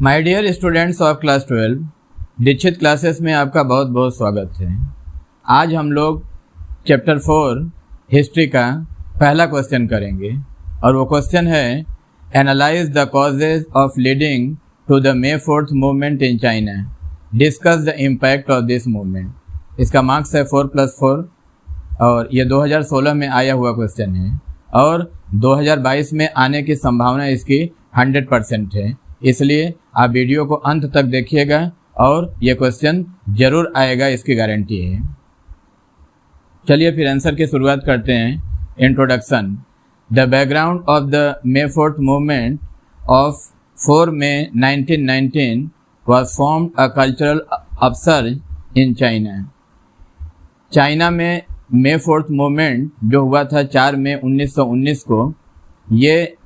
My dear students of class 12, Dikshit classes में आपका बहुत बहुत स्वागत है। आज हम लोग चैप्टर 4 हिस्ट्री का पहला क्वेश्चन करेंगे और वो क्वेश्चन है analyse the causes of leading to the May 4th movement in China, discuss the impact of this movement. इसका मार्क्स है 4+4 और ये 2016 में आया हुआ क्वेश्चन है और 2022 में आने की संभावना इसकी 100% है, इसलिए आप वीडियो को अंत तक देखिएगा और ये क्वेश्चन जरूर आएगा, इसकी गारंटी है। चलिए फिर आंसर की शुरुआत करते हैं। Introduction. The background of the May 4th movement of 4 May 1919 was formed a cultural upsurge in China। China में May 4th मूवमेंट जो हुआ था 4 मई 1919 को, ये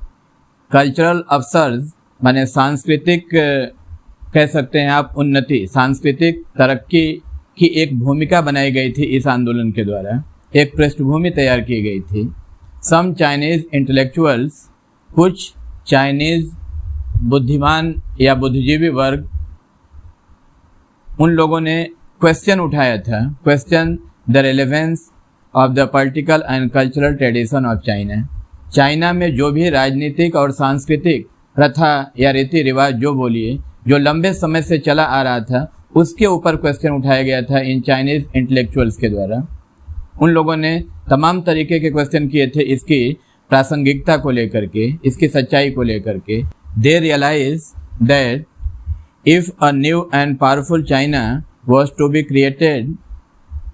कल्चरल अपसर्ज माने सांस्कृतिक कह सकते हैं आप उन्नति, सांस्कृतिक तरक्की की एक भूमिका बनाई गई थी। इस आंदोलन के द्वारा एक पृष्ठभूमि तैयार की गई थी। सम चाइनीज इंटेलेक्चुअल्स, कुछ चाइनीज बुद्धिमान या बुद्धिजीवी वर्ग, उन लोगों ने क्वेश्चन उठाया था, question the relevance of the political and cultural tradition of China. China में जो भी राजनीतिक और सांस्कृतिक प्रथा या रीति रिवाज जो बोलिए जो लंबे समय से चला आ रहा था, उसके ऊपर क्वेश्चन उठाया गया था इन चाइनीज इंटेलेक्चुअल्स के द्वारा। उन लोगों ने तमाम तरीके के क्वेश्चन किए थे इसकी प्रासंगिकता को लेकर के, इसकी सच्चाई को लेकर के। They realise that if a new and powerful China was to be created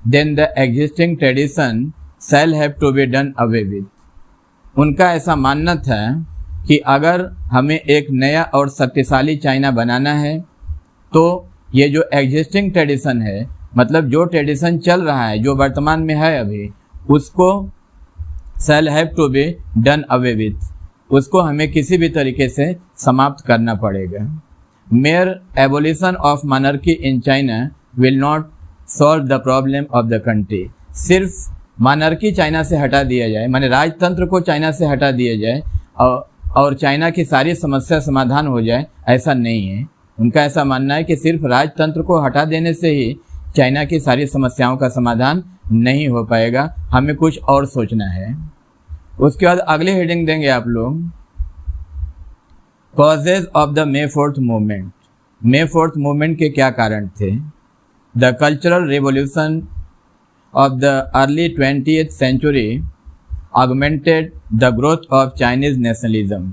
then the existing tradition shall have to be done away with. उनका ऐसा मानना था कि अगर हमें एक नया और शक्तिशाली चाइना बनाना है तो ये जो एग्जिस्टिंग ट्रेडिशन है, मतलब जो ट्रेडिशन चल रहा है, जो वर्तमान में है अभी, उसको shall have to be done away with, उसको हमें किसी भी तरीके से समाप्त करना पड़ेगा। Mere abolition of monarchy in China will not solve the problem of the country. सिर्फ मोनार्की चाइना से हटा दिया जाए, माने राजतंत्र को चाइना से हटा दिया जाए और चाइना की सारी समस्या समाधान हो जाए, ऐसा नहीं है। उनका ऐसा मानना है कि सिर्फ राजतंत्र को हटा देने से ही चाइना की सारी समस्याओं का समाधान नहीं हो पाएगा, हमें कुछ और सोचना है। उसके बाद अगली हेडिंग देंगे आप लोग, causes of the May 4th movement. May 4th movement के क्या कारण थे? The cultural revolution of the early 20th century augmented the growth of Chinese nationalism.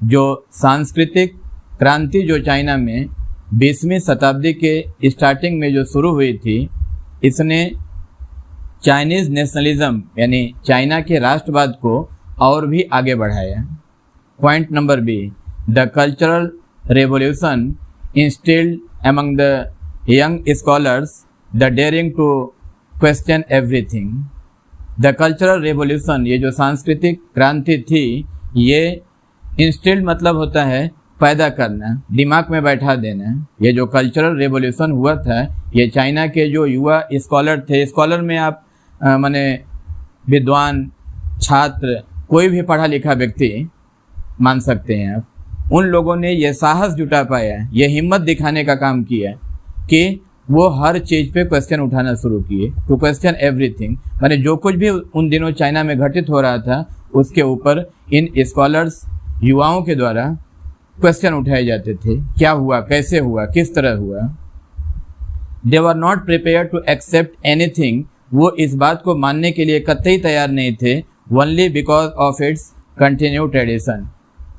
जो सांस्कृतिक क्रांति जो चाइना में 20वीं शताब्दी के स्टार्टिंग में जो शुरू हुई थी, इसने चाइनीज नेशनलिज्म यानी चाइना के राष्ट्रवाद को और भी आगे बढ़ाया। Point number B, the cultural revolution instilled among the young scholars the daring to question everything. The cultural revolution, ये जो सांस्कृतिक क्रांति थी, ये इंस्टिल्ड मतलब होता है पैदा करना, दिमाग में बैठा देना। ये जो कल्चरल रेवोल्यूशन हुआ था, ये चाइना के जो युवा स्कॉलर थे, स्कॉलर में आप माने विद्वान, छात्र, कोई भी पढ़ा लिखा व्यक्ति मान सकते हैं आप, उन लोगों ने ये साहस जुटा पाया, ये हिम्मत दिखाने का काम किया कि वो हर चीज़ पे क्वेश्चन उठाना शुरू किए, टू क्वेश्चन एवरीथिंग। माने जो कुछ भी उन दिनों चाइना में घटित हो रहा था, उसके ऊपर इन स्कॉलर्स, युवाओं के द्वारा क्वेश्चन उठाए जाते थे। क्या हुआ, कैसे हुआ, किस तरह हुआ। They were not prepare to accept anything, वो इस बात को मानने के लिए कतई तैयार नहीं थे, only because of its continue tradition.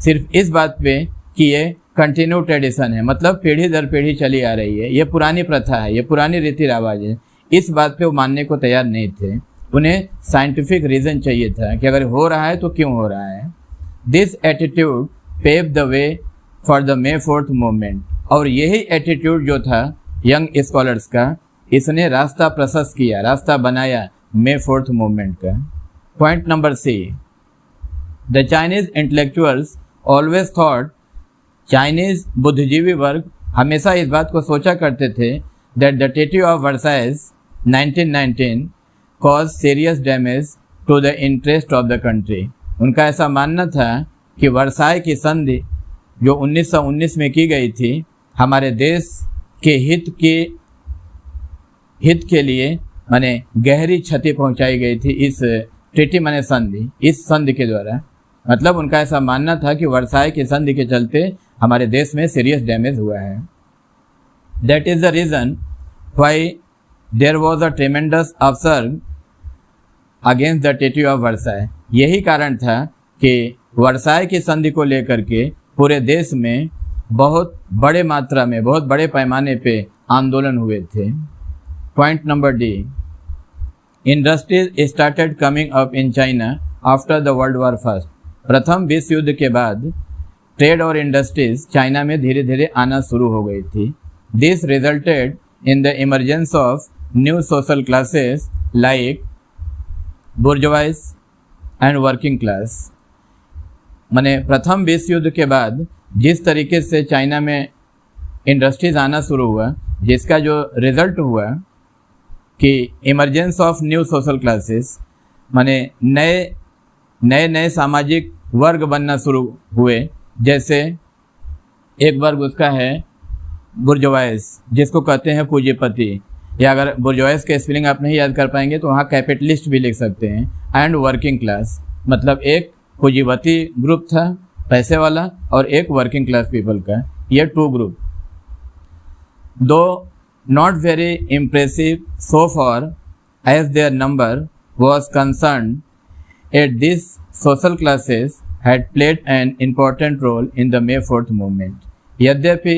सिर्फ इस बात पे कि ये कंटिन्यू ट्रेडिशन है, मतलब पीढ़ी दर पीढ़ी चली आ रही है, ये पुरानी प्रथा है, ये पुरानी रीति रिवाज है, इस बात पे वो मानने को तैयार नहीं थे। उन्हें साइंटिफिक रीज़न चाहिए था कि अगर हो रहा है तो क्यों हो रहा है। This attitude pave the way for the May 4th movement. और यही एटीट्यूड जो था यंग स्कॉलर्स का, इसने रास्ता प्रशस्त किया, रास्ता बनाया May 4th मूवमेंट का। Point number C, the Chinese intellectuals always thought, Chinese बुद्धिजीवी वर्ग हमेशा इस बात को सोचा करते थे that the treaty of Versailles 1919 cause serious damage to the interest of the country. उनका ऐसा मानना था कि वर्साई की संधि जो 1919 में की गई थी, हमारे देश के हित के लिए माने गहरी क्षति पहुंचाई गई थी इस ट्रीटी माने संधि, इस संधि के द्वारा। मतलब उनका ऐसा मानना था कि वर्साई की संधि के चलते हमारे देश में सीरियस डैमेज हुआ है। That is the reason why there was a tremendous upsurge against the treaty of Versailles. यही कारण था कि वर्साई की संधि को लेकर के पूरे देश में बहुत बड़े मात्रा में, बहुत बड़े पैमाने पे आंदोलन हुए थे। Point number D, industries started coming up in China after the world war first. प्रथम विश्व युद्ध के बाद ट्रेड और इंडस्ट्रीज चाइना में धीरे धीरे आना शुरू हो गई थी। This resulted in the emergence of new social classes like bourgeoisie and working class. माने प्रथम विश्व युद्ध के बाद जिस तरीके से चाइना में इंडस्ट्रीज आना शुरू हुआ, जिसका जो रिजल्ट हुआ कि emergence of new social classes, माने नए सामाजिक वर्ग बनना शुरू हुए। जैसे एक वर्ग उसका है बुर्जुआइज, जिसको कहते हैं पूंजीपति, या अगर बुर्जुआइज के स्पेलिंग आप नहीं याद कर पाएंगे तो वहाँ कैपिटलिस्ट भी लिख सकते हैं। एंड वर्किंग क्लास, मतलब एक पूंजीपति ग्रुप था पैसे वाला और एक वर्किंग क्लास पीपल का, ये टू ग्रुप। दो not very impressive so far as their number was concerned, yet these social classes had played an important role in the May 4th movement. यद्यपि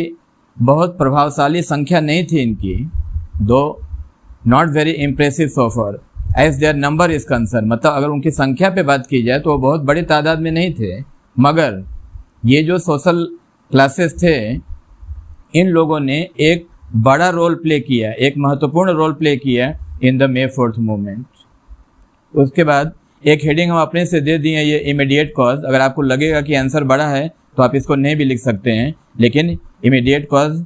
बहुत प्रभावशाली संख्या नहीं थी इनकी, दो not very impressive so far as their number is concerned, मतलब अगर उनकी संख्या पे बात की जाए तो वो बहुत बड़ी तादाद में नहीं थे, मगर ये जो सोशल क्लासेस थे इन लोगों ने एक बड़ा रोल प्ले किया, एक महत्वपूर्ण रोल प्ले किया in the May 4th movement. उसके बाद एक हेडिंग हम अपने से दे दिए, ये इमीडिएट कॉज। अगर आपको लगेगा कि आंसर बड़ा है तो आप इसको नहीं भी लिख सकते हैं, लेकिन इमीडिएट कॉज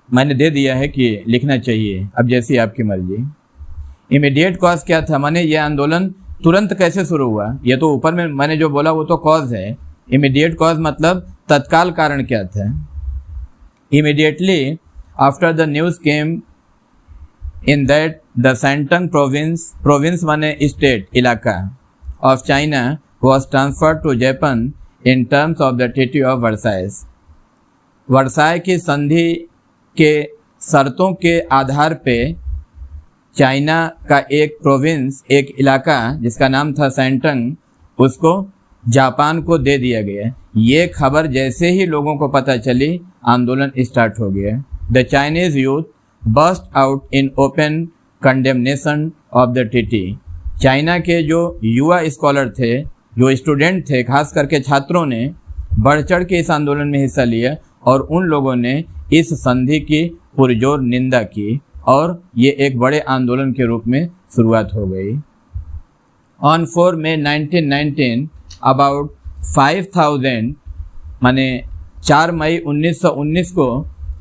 मैंने दे दिया है कि लिखना चाहिए, अब जैसी आपकी मर्जी। इमीडिएट कॉज क्या था, माने ये आंदोलन तुरंत कैसे शुरू हुआ, ये तो ऊपर में मैंने जो बोला वो तो कॉज है। इमीडिएट कॉज मतलब तत्काल कारण क्या था। Immediately after the news came in that the Shandong province माने स्टेट इलाका of China was transferred to Japan in terms of the Treaty of Versailles। Versailles की संधि के शर्तों के आधार पे चाइना का एक प्रोविंस, एक इलाका जिसका नाम था सैंटंग, उसको जापान को दे दिया गया। ये खबर जैसे ही लोगों को पता चली, आंदोलन स्टार्ट हो गया। The Chinese youth burst out in open condemnation of the treaty। China के जो युवा स्कॉलर थे, जो स्टूडेंट थे, खास करके छात्रों ने बढ़ चढ़ के इस आंदोलन में हिस्सा लिया और उन लोगों ने इस संधि की पुरजोर निंदा की और ये एक बड़े आंदोलन के रूप में शुरुआत हो गई। On 4 May 1919 about 5000 माने 4 मई 1919 को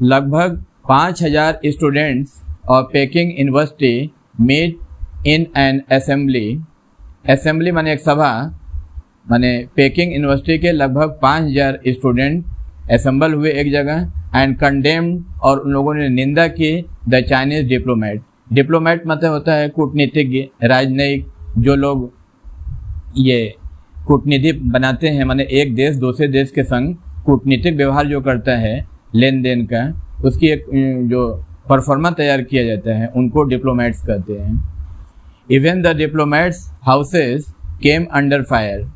लगभग 5000 students of Peking University meet in an assembly माने एक सभा, माने पेकिंग यूनिवर्सिटी के लगभग 5000 स्टूडेंट असेंबल हुए एक जगह एंड कंडेम्ड, और उन लोगों ने निंदा की द चाइनीज डिप्लोमेट मतलब होता है कूटनीतिज्ञ, राजनयिक, जो लोग ये कूटनीति बनाते हैं, माने एक देश दूसरे देश के संग कूटनीतिक व्यवहार जो करता है लेन देन का, उसकी एक जो परफॉर्मा तैयार किया जाता है, उनको डिप्लोमेट्स कहते हैं। Even the diplomats houses came under fire,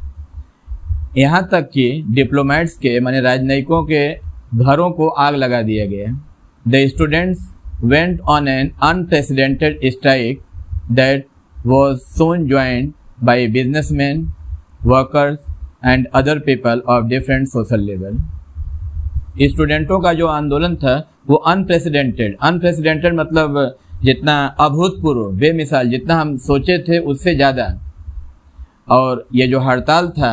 यहाँ तक कि डिप्लोमेट्स के माने राजनयिकों के घरों को आग लगा दिया गया। The students went on an unprecedented strike that was soon joined by businessman, workers and other people of different social level. स्टूडेंटों का जो आंदोलन था वो अनप्रेसिडेंटेड मतलब जितना अभूतपूर्व, बेमिसाल, जितना हम सोचे थे उससे ज़्यादा। और ये जो हड़ताल था,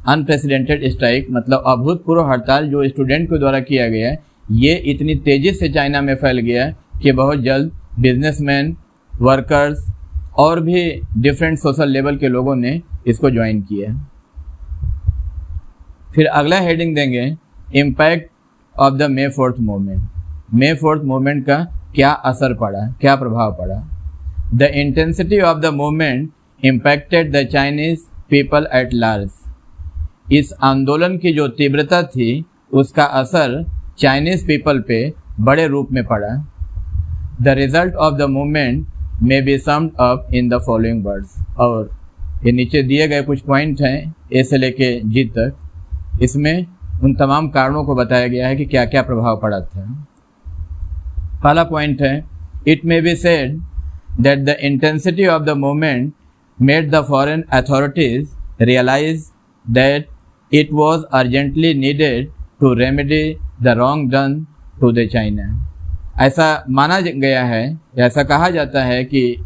अनप्रेसिडेंटेड स्ट्राइक मतलब अभूतपूर्व हड़ताल जो स्टूडेंट के द्वारा किया गया, ये इतनी तेज़ी से चाइना में फैल गया कि बहुत जल्द बिजनेसमैन, वर्कर्स और भी डिफरेंट सोशल लेवल के लोगों ने इसको ज्वाइन किया। फिर अगला हेडिंग देंगे impact of the May 4th movement, may 4th movement का क्या असर पड़ा, क्या प्रभाव पड़ा। The intensity of the movement impacted the Chinese people at large, इस आंदोलन की जो तीव्रता थी उसका असर चाइनीज पीपल पे बड़े रूप में पड़ा। The result of the movement may be summed up in the following words, और ये नीचे दिए गए कुछ पॉइंट हैं ए से लेके जी तक, इसमें उन तमाम कारणों को बताया गया है कि क्या क्या प्रभाव पड़ा था। पहला पॉइंट है, it may be said that the intensity of the movement made the foreign authorities realise that it was urgently needed to remedy the wrong done to the China. ऐसा माना गया है, ऐसा कहा जाता है कि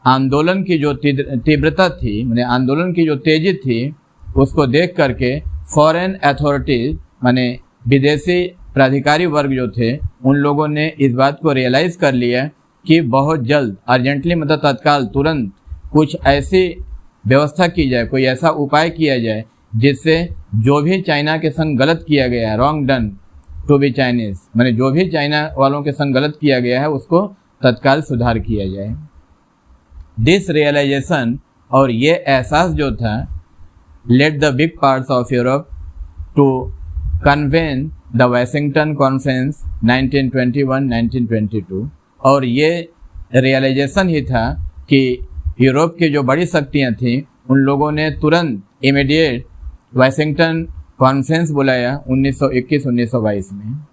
आंदोलन की जो तीव्रता थी, माने आंदोलन की जो तेजी थी, उसको देख करके फॉरेन अथॉरिटीज माने विदेशी प्राधिकारी वर्ग जो थे उन लोगों ने इस बात को रियलाइज़ कर लिया कि बहुत जल्द, अर्जेंटली मतलब तत्काल, तुरंत कुछ ऐसी व्यवस्था की जाए, कोई ऐसा उपाय किया जाए जिससे जो भी चाइना के संग गलत किया गया है, wrong done to be Chinese, माने जो भी चाइना वालों के संग गलत किया गया है उसको तत्काल सुधार किया जाए। दिस रियलाइजेशन, और ये एहसास जो था, let the big parts of Europe to convene the Washington conference 1921-1922, और ये रियलाइजेशन ही था कि यूरोप की जो बड़ी शक्तियाँ थीं उन लोगों ने तुरंत इमीडिएट वाशिंगटन कॉन्फ्रेंस बुलाया 1921-1922 में,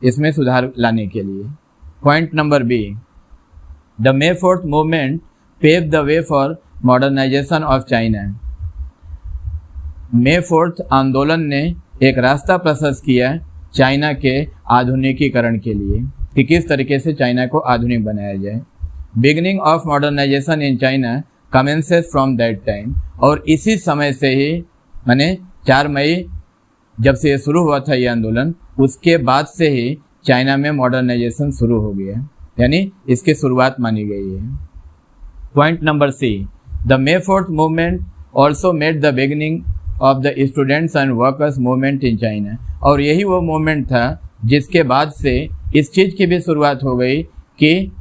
इसमें सुधार लाने के लिए। Point number B, the May 4th movement pave the way for modernisation of China. May 4th आंदोलन ने एक रास्ता प्रशस्त किया चाइना के आधुनिकीकरण के लिए कि किस तरीके से चाइना को आधुनिक बनाया जाए। Beginning of modernisation in China commences from that time, और इसी समय से ही, माने 4 मई जब से ये शुरू हुआ था ये आंदोलन, उसके बाद से ही चाइना में मॉडर्नाइजेशन शुरू हो गया, यानी इसकी शुरुआत मानी गई है। Point number C, the May 4th movement also made the beginning of the students and workers movement in China, और यही वो मूवमेंट था जिसके बाद से इस चीज़ की भी शुरुआत हो गई कि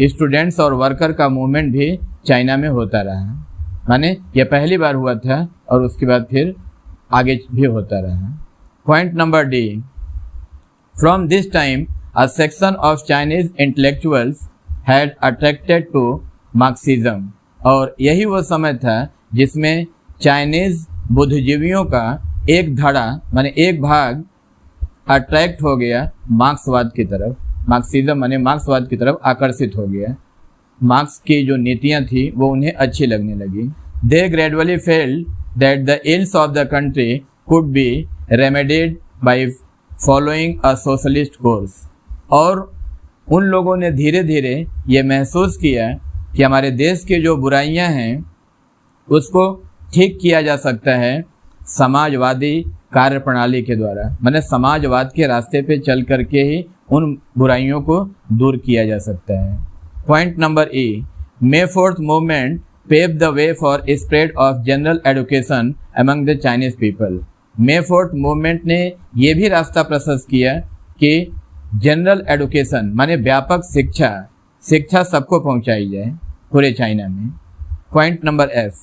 स्टूडेंट्स और वर्कर का मूवमेंट भी चाइना में होता रहा। माने यह पहली बार हुआ था और उसके बाद फिर आगे भी होता रहा। Point number D, from this time a section of Chinese intellectuals had attracted to Marxism, और यही वो समय था जिसमें चाइनीज बुद्धिजीवियों का एक धड़ा, माने एक भाग अट्रैक्ट हो गया मार्क्सवाद की तरफ। मार्क्सिज्म माने मार्क्सवाद की तरफ आकर्षित हो गया। मार्क्स की जो नीतियाँ थी वो उन्हें अच्छी लगने लगी। They gradually felt that the ills of the country could be remedied by following a socialist course, और उन लोगों ने धीरे धीरे ये महसूस किया कि हमारे देश की जो बुराइयां हैं उसको ठीक किया जा सकता है समाजवादी कार्य प्रणाली के द्वारा, माने समाजवाद के रास्ते पे चल करके ही उन बुराइयों को दूर किया जा सकता है। Point number E, may 4th movement paved the way for spread of general education among the Chinese people। May 4th movement ने ये भी रास्ता प्रशस्त किया कि जनरल एडुकेशन माने व्यापक शिक्षा सबको पहुंचाई जाए पूरे चाइना में। Point number F,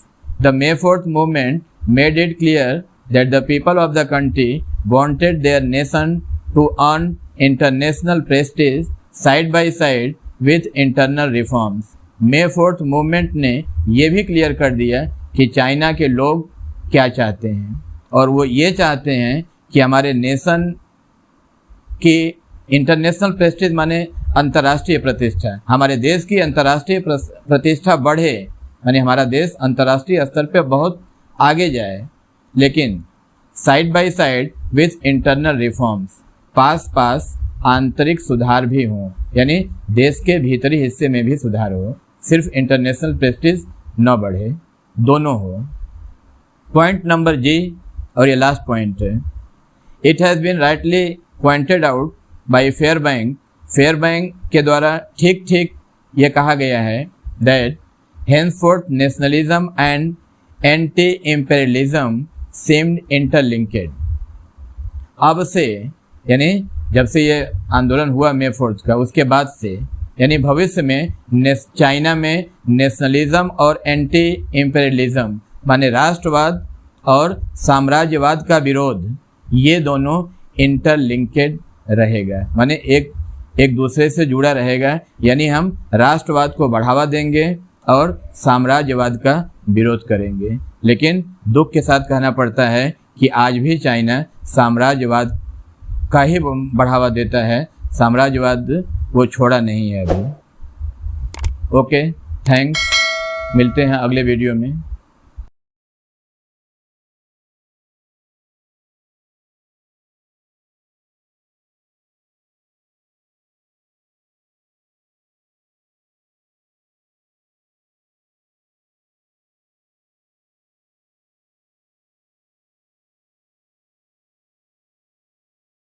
the May 4th movement made it clear that the people of the country wanted their nation to earn international prestige side by side with internal reforms. May 4th movement ने यह भी clear कर दिया कि China के लोग क्या चाहते हैं, और वो ये चाहते हैं कि हमारे नेशन की इंटरनेशनल प्रेस्टीज माने अंतर्राष्ट्रीय प्रतिष्ठा, हमारे देश की अंतर्राष्ट्रीय प्रतिष्ठा बढ़े, माने हमारा देश अंतर्राष्ट्रीय स्तर पे बहुत आगे जाए, लेकिन side by side with internal reforms, पास आंतरिक सुधार भी हों, यानी देश के भीतरी हिस्से में भी सुधार हो, सिर्फ इंटरनेशनल प्रेस्टीज न बढ़े, दोनों हो। पॉइंट नंबर जी, और ये लास्ट पॉइंट है, it has been rightly pointed out by Fairbank के द्वारा ठीक ये कहा गया है that henceforth nationalism and anti imperialism seemed interlinked। अब से, यानी जब से ये आंदोलन हुआ May 4 का, उसके बाद से, यानी भविष्य में चाइना में नेशनलिज्म और एंटी इम्पेरियलिज्म माने राष्ट्रवाद और साम्राज्यवाद का विरोध, ये दोनों इंटरलिंकेड रहेगा, माने एक दूसरे से जुड़ा रहेगा। यानी हम राष्ट्रवाद को बढ़ावा देंगे और साम्राज्यवाद का विरोध करेंगे। लेकिन दुख के साथ कहना पड़ता है कि आज भी चाइना साम्राज्यवाद का ही बढ़ावा देता है, साम्राज्यवाद वो छोड़ा नहीं है अभी। ओके, थैंक्स, मिलते हैं अगले वीडियो में।